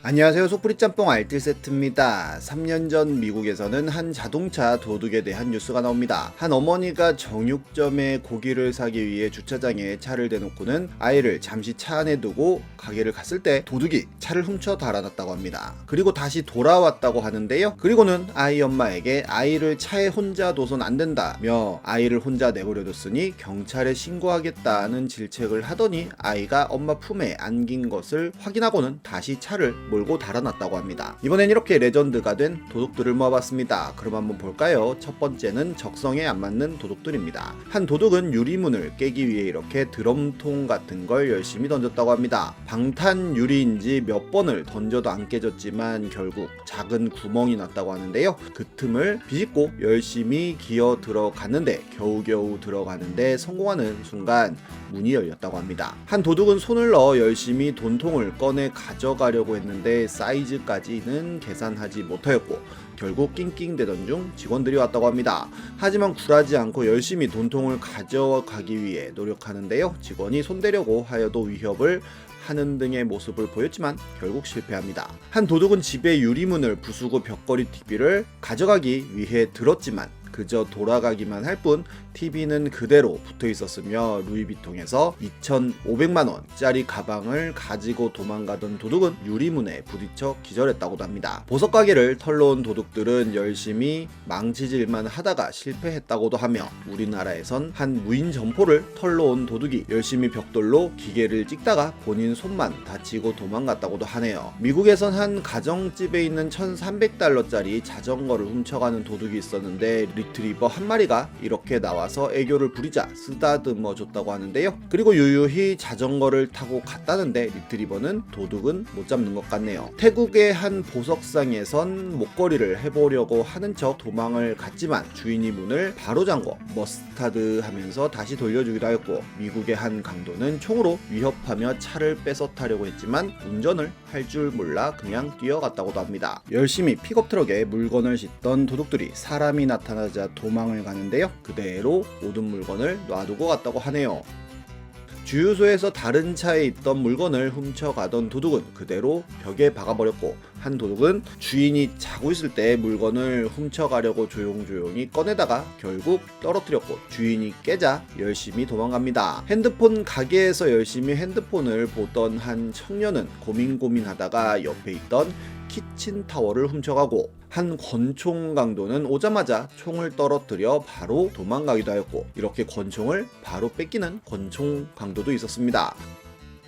안녕하세요. 속풀이 짬뽕 알뜰 세트입니다. 3년 전 미국에서는 한 자동차 도둑에 대한 뉴스가 나옵니다. 한 어머니가 정육점에 고기를 사기 위해 주차장에 차를 대놓고는 아이를 잠시 차 안에 두고 가게를 갔을 때 도둑이 차를 훔쳐 달아났다고 합니다. 그리고 다시 돌아왔다고 하는데요. 그리고는 아이 엄마에게 아이를 차에 혼자 둬선 안 된다며 아이를 혼자 내버려뒀으니 경찰에 신고하겠다는 질책을 하더니 아이가 엄마 품에 안긴 것을 확인하고는 다시 차를 몰고 달아났다고 합니다. 이번엔 이렇게 레전드가 된 도둑들을 모아봤습니다. 그럼 한번 볼까요? 첫 번째는 적성에 안 맞는 도둑들입니다. 한 도둑은 유리문을 깨기 위해 이렇게 드럼통 같은 걸 열심히 던졌다고 합니다. 방탄 유리인지 몇 번을 던져도 안 깨졌지만 결국 작은 구멍이 났다고 하는데요. 그 틈을 비집고 열심히 기어 들어갔는데 겨우겨우 들어가는데 성공하는 순간 문이 열렸다고 합니다. 한 도둑은 손을 넣어 열심히 돈통을 꺼내 가져가려고 했는데 사이즈까지는 계산하지 못하였고 결국 낑낑대던 중 직원들이 왔다고 합니다. 하지만 굴하지 않고 열심히 돈통을 가져가기 위해 노력하는데요. 직원이 손대려고 하여도 위협을 하는 등의 모습을 보였지만 결국 실패합니다. 한 도둑은 집의 유리문을 부수고 벽걸이 TV를 가져가기 위해 들었지만 그저 돌아가기만 할 뿐 TV는 그대로 붙어 있었으며 루이비통에서 2,500만원짜리 가방을 가지고 도망가던 도둑은 유리문에 부딪혀 기절했다고도 합니다. 보석 가게를 털러 온 도둑들은 열심히 망치질만 하다가 실패했다고도 하며 우리나라에선 한 무인 점포를 털러 온 도둑이 열심히 벽돌로 기계를 찍다가 본인 손만 다치고 도망갔다고도 하네요. 미국에선 한 가정집에 있는 1,300달러짜리 자전거를 훔쳐가는 도둑이 있었는데 리트리버 한 마리가 이렇게 나와서 애교를 부리자 쓰다듬어 줬다고 하는데요. 그리고 유유히 자전거를 타고 갔다는데 리트리버는 도둑은 못 잡는 것 같네요. 태국의 한 보석상에선 목걸이를 해보려고 하는 척 도망을 갔지만 주인이 문을 바로 잠궈 머스타드 하면서 다시 돌려주기도 하였고 미국의 한 강도는 총으로 위협하며 차를 뺏어 타려고 했지만 운전을 할 줄 몰라 그냥 뛰어갔다고도 합니다. 열심히 픽업트럭에 물건을 싣던 도둑들이 사람이 나타나자 도망을 가는데요. 그대로 모든 물건을 놔두고 갔다고 하네요. 주유소에서 다른 차에 있던 물건을 훔쳐가던 도둑은 그대로 벽에 박아버렸고 한 도둑은 주인이 자고 있을 때 물건을 훔쳐가려고 조용조용히 꺼내다가 결국 떨어뜨렸고 주인이 깨자 열심히 도망갑니다. 핸드폰 가게에서 열심히 핸드폰을 보던 한 청년은 고민하다가 옆에 있던 키친타워를 훔쳐가고 한 권총 강도는 오자마자 총을 떨어뜨려 바로 도망가기도 하였고 이렇게 권총을 바로 뺏기는 권총 강도도 있었습니다.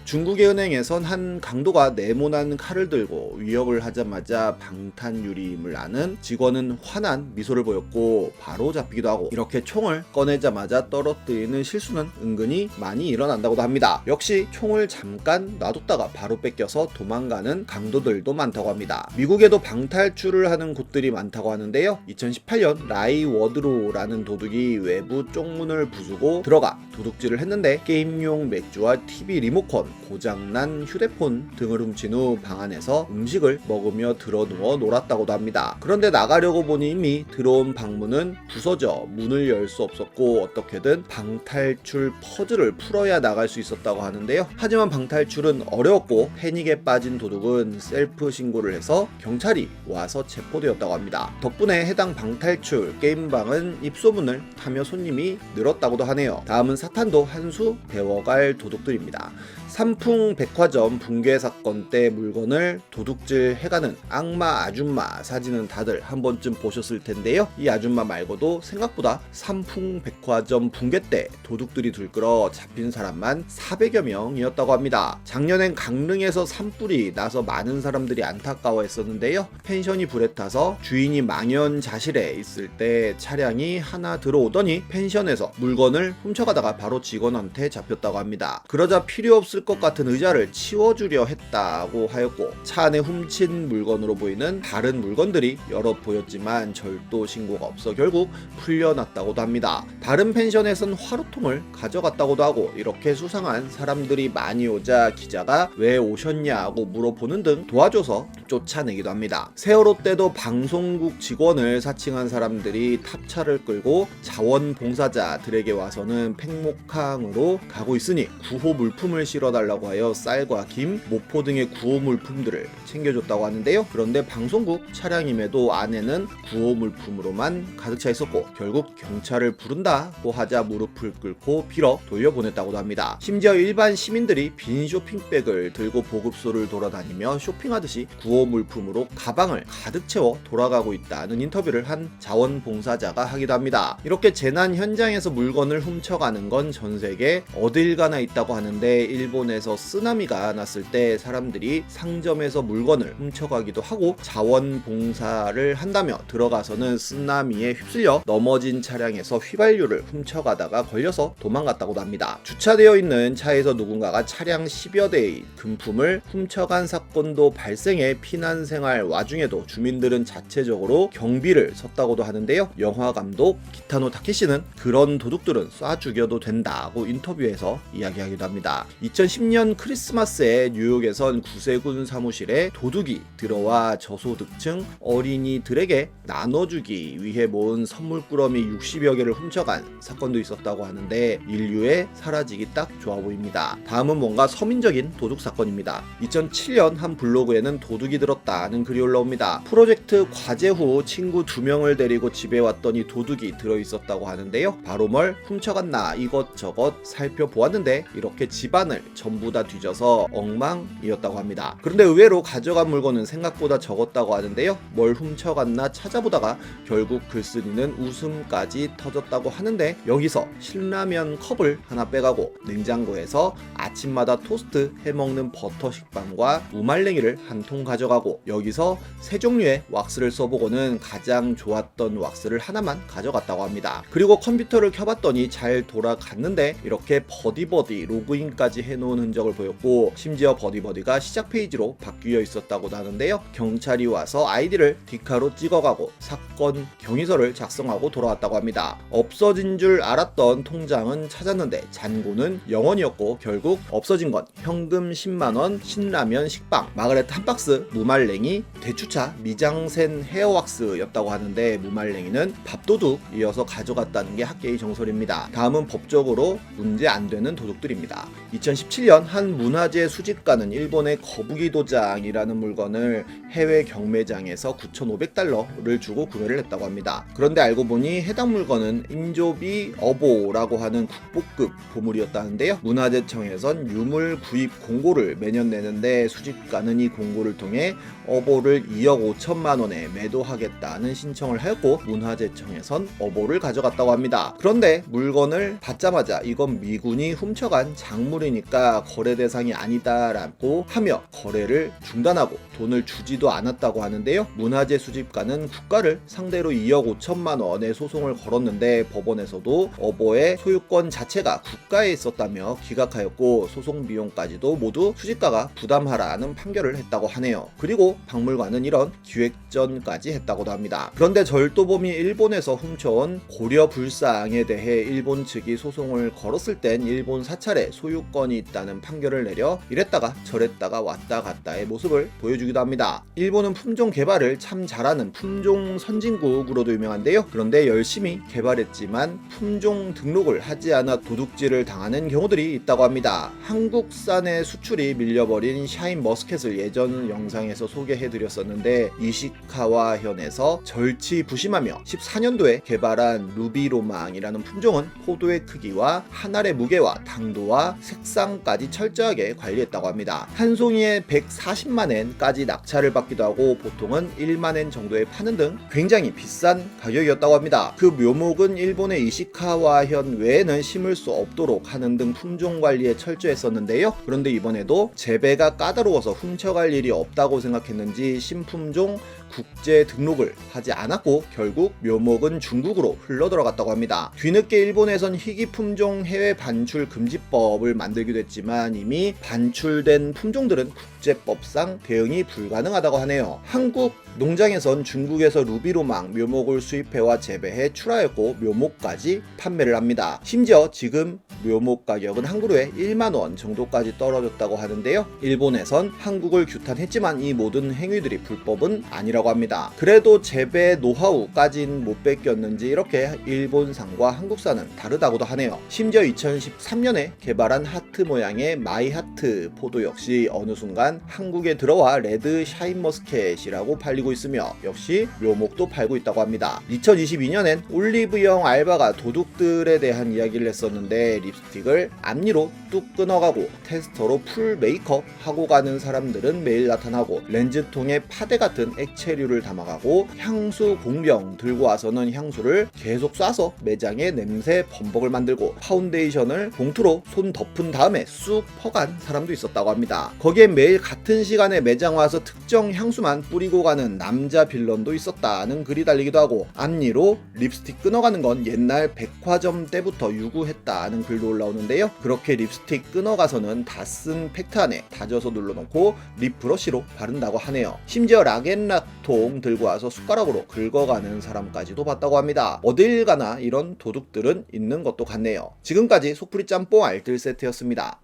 중국의 은행에선 한 강도가 네모난 칼을 들고 위협을 하자마자 방탄유리임을 아는 직원은 환한 미소를 보였고 바로 잡히기도 하고 이렇게 총을 꺼내자마자 떨어뜨리는 실수는 은근히 많이 일어난다고도 합니다. 역시 총을 잠깐 놔뒀다가 바로 뺏겨서 도망가는 강도들도 많다고 합니다. 미국에도 방탈출을 하는 곳들이 많다고 하는데요. 2018년 라이 워드로라는 도둑이 외부 쪽문을 부수고 들어가 도둑질을 했는데 게임용 맥주와 TV 리모컨, 고장난 휴대폰 등을 훔친 후 방 안에서 음식을 먹으며 드러누워 놀았다고도 합니다. 그런데 나가려고 보니 이미 들어온 방문은 부서져 문을 열 수 없었고 어떻게든 방탈출 퍼즐을 풀어야 나갈 수 있었다고 하는데요. 하지만 방탈출은 어려웠고 패닉에 빠진 도둑은 셀프 신고를 해서 경찰이 와서 체포되었다고 합니다. 덕분에 해당 방탈출 게임방은 입소문을 타며 손님이 늘었다고도 하네요. 다음은 사탄도 한 수 배워갈 도둑들입니다. 삼풍 백화점 붕괴 사건 때 물건을 도둑질 해가는 악마 아줌마 사진은 다들 한 번쯤 보셨을 텐데요. 이 아줌마 말고도 생각보다 삼풍 백화점 붕괴 때 도둑들이 들끓어 잡힌 사람만 400여 명이었다고 합니다. 작년엔 강릉에서 산불이 나서 많은 사람들이 안타까워했었는데요. 펜션이 불에 타서 주인이 망연자실해 있을 때 차량이 하나 들어오더니 펜션에서 물건을 훔쳐가다가 바로 직원한테 잡혔다고 합니다. 그러자 필요 없을 것 같은 의자를 치워주려 했다고 하였고 차 안에 훔친 물건으로 보이는 다른 물건들이 여러 보였지만 절도 신고가 없어 결국 풀려났다고도 합니다. 다른 펜션에선 화로통을 가져갔다고도 하고 이렇게 수상한 사람들이 많이 오자 기자가 왜 오셨냐고 물어보는 등 도와줘서 쫓아내기도 합니다. 세월호 때도 방송국 직원을 사칭한 사람들이 탑차를 끌고 자원봉사자들에게 와서는 팽목항으로 가고 있으니 구호 물품을 실어 챙겨달라고 하여 쌀과 김, 모포 등의 구호물품들을 챙겨줬다고 하는데요. 그런데 방송국 차량임에도 안에는 구호물품으로만 가득 차 있었고 결국 경찰을 부른다고 하자 무릎을 꿇고 빌어 돌려보냈다고도 합니다. 심지어 일반 시민들이 빈 쇼핑백을 들고 보급소를 돌아다니며 쇼핑하듯이 구호물품으로 가방을 가득 채워 돌아가고 있다는 인터뷰를 한 자원봉사자가 하기도 합니다. 이렇게 재난 현장에서 물건을 훔쳐가는 건 전 세계 어딜 가나 있다고 하는데 일본에서 쓰나미가 났을 때 사람들이 상점에서 물건을 훔쳐가기도 하고 자원봉사를 한다며 들어가서는 쓰나미에 휩쓸려 넘어진 차량에서 휘발유를 훔쳐가다가 걸려서 도망갔다고도 합니다. 주차되어 있는 차에서 누군가가 차량 10여 대의 금품을 훔쳐간 사건도 발생해 피난 생활 와중에도 주민들은 자체적으로 경비를 섰다고도 하는데요. 영화 감독 기타노 타케시는 그런 도둑들은 쏴 죽여도 된다고 인터뷰에서 이야기하기도 합니다. 2010년 크리스마스에 뉴욕에선 구세군 사무실에 도둑이 들어와 저소득층 어린이들에게 나눠주기 위해 모은 선물꾸러미 60여 개를 훔쳐간 사건도 있었다고 하는데 인류에 사라지기 딱 좋아 보입니다. 다음은 뭔가 서민적인 도둑 사건입니다. 2007년 한 블로그에는 도둑이 들었다는 글이 올라옵니다. 프로젝트 과제 후 친구 2명을 데리고 집에 왔더니 도둑이 들어있었다고 하는데요. 바로 뭘 훔쳐갔나 이것저것 살펴보았는데 이렇게 집안을 전부 다 뒤져서 엉망이었다고 합니다. 그런데 의외로 가져간 물건은 생각보다 적었다고 하는데요. 뭘 훔쳐갔나 찾아보다가 결국 글쓴이는 웃음까지 터졌다고 하는데 여기서 신라면 컵을 하나 빼가고 냉장고에서 아침마다 토스트 해먹는 버터 식빵과 무말랭이를 한 통 가져가고 여기서 세 종류의 왁스를 써보고는 가장 좋았던 왁스를 하나만 가져갔다고 합니다. 그리고 컴퓨터를 켜봤더니 잘 돌아갔는데 이렇게 버디버디 로그인까지 해놓은 흔적을 보였고 심지어 버디버디가 시작 페이지로 바뀌어 있었다고도 하는데요. 경찰이 와서 아이디를 디카로 찍어가고 사건 경위서를 작성하고 돌아왔다고 합니다. 없어진 줄 알았던 통장은 찾았는데 잔고는 0원이었고 결국 없어진 건 현금 10만원, 신라면, 식빵, 마그레트 한 박스, 무말랭이, 대추차, 미장센 헤어왁스였다고 하는데 무말랭이는 밥도둑이어서 가져갔다는 게 학계의 정설입니다. 다음은 법적으로 문제 안 되는 도둑들입니다. 2017년 한 문화재 수집가는 일본의 거북이 도장이라는 물건을 해외 경매장에서 9,500달러를 주고 구매를 했다고 합니다. 그런데 알고 보니 해당 물건은 인조비 어보라고 하는 국보급 보물이었다는데요. 문화재청에선 유물 구입 공고를 매년 내는데 수집가는 이 공고를 통해 어보를 2억 5천만 원에 매도하겠다는 신청을 하였고 문화재청에선 어보를 가져갔다고 합니다. 그런데 물건을 받자마자 이건 미군이 훔쳐간 작물이니까 거래 대상이 아니다라고 하며 거래를 중단하고 돈을 주지도 않았다고 하는데요. 문화재 수집가는 국가를 상대로 2억 5천만 원의 소송을 걸었는데 법원에서도 어보의 소유권 자체가 국가에 있었다며 기각하였고 소송 비용까지도 모두 수집가가 부담하라는 판결을 했다고 하네요. 그리고 박물관은 이런 기획전까지 했다고도 합니다. 그런데 절도범이 일본에서 훔쳐온 고려 불상에 대해 일본 측이 소송을 걸었을 땐 일본 사찰에 소유권이 있다는 판결을 내려 이랬다가 저랬다가 왔다 갔다의 모습을 보여주기도 합니다. 일본은 품종 개발을 참 잘하는 품종 선진국으로도 유명한데요. 그런데 열심히 개발했지만 품종 등록을 하지 않아 도둑질을 당하는 경우들이 있다고 합니다. 한국산의 수출이 밀려버린 샤인 머스켓을 예전 영상에서 소개해드렸었는데 이시카와현에서 절치부심하며 14년도에 개발한 루비로망이라는 품종은 포도의 크기와 한 알의 무게와 당도와 색상까지 철저하게 관리했다고 합니다. 한 송이에 140만엔까지 낙찰을 받기도 하고 보통은 1만엔 정도에 파는 등 굉장히 비싼 가격이었다고 합니다. 그 묘목은 일본의 이시카와현 외에는 심을 수 없도록 하는 등 품종 관리에 철저했었는데요. 그런데 이번에도 재배가 까다로워서 훔쳐갈 일이 없다고 생각했는지 신품종 국제 등록을 하지 않았고 결국 묘목은 중국으로 흘러들어갔다고 합니다. 뒤늦게 일본에선 희귀 품종 해외 반출 금지법을 만들기도 했지만 이미 반출된 품종들은 국제법상 대응이 불가능하다고 하네요. 한국 농장에선 중국에서 루비로망 묘목을 수입해와 재배해 출하했고 묘목까지 판매를 합니다. 심지어 지금 묘목 가격은 한 그루에 1만원 정도까지 떨어졌다고 하는데요. 일본에선 한국을 규탄했지만 이 모든 행위들이 불법은 아니라고 합니다. 그래도 재배 노하우까진 못 뺏겼는지 이렇게 일본산과 한국산은 다르다고도 하네요. 심지어 2013년에 개발한 하트 모양 모양의 마이하트 포도 역시 어느 순간 한국에 들어와 레드 샤인머스켓이라고 팔리고 있으며 역시 묘목도 팔고 있다고 합니다. 2022년엔 올리브영 알바가 도둑들에 대한 이야기를 했었는데 립스틱을 앞니로 뚝 끊어가고 테스터로 풀 메이크업 하고 가는 사람들은 매일 나타나고 렌즈통에 파데 같은 액체류를 담아가고 향수 공병 들고 와서는 향수를 계속 쏴서 매장에 냄새 범벅을 만들고 파운데이션을 봉투로 손 덮은 다음에 쑥 퍼간 사람도 있었다고 합니다. 거기에 매일 같은 시간에 매장 와서 특정 향수만 뿌리고 가는 남자 빌런도 있었다는 글이 달리기도 하고 앞니로 립스틱 끊어가는 건 옛날 백화점 때부터 유구했다는 글도 올라오는데요. 그렇게 립스틱 끊어가서는 다 쓴 팩트 안에 다져서 눌러놓고 립 브러쉬로 바른다고 하네요. 심지어 락앤락통 들고 와서 숟가락으로 긁어가는 사람까지도 봤다고 합니다. 어딜 가나 이런 도둑들은 있는 것도 같네요. 지금까지 속풀이 짬뽕 알뜰 세트였습니다.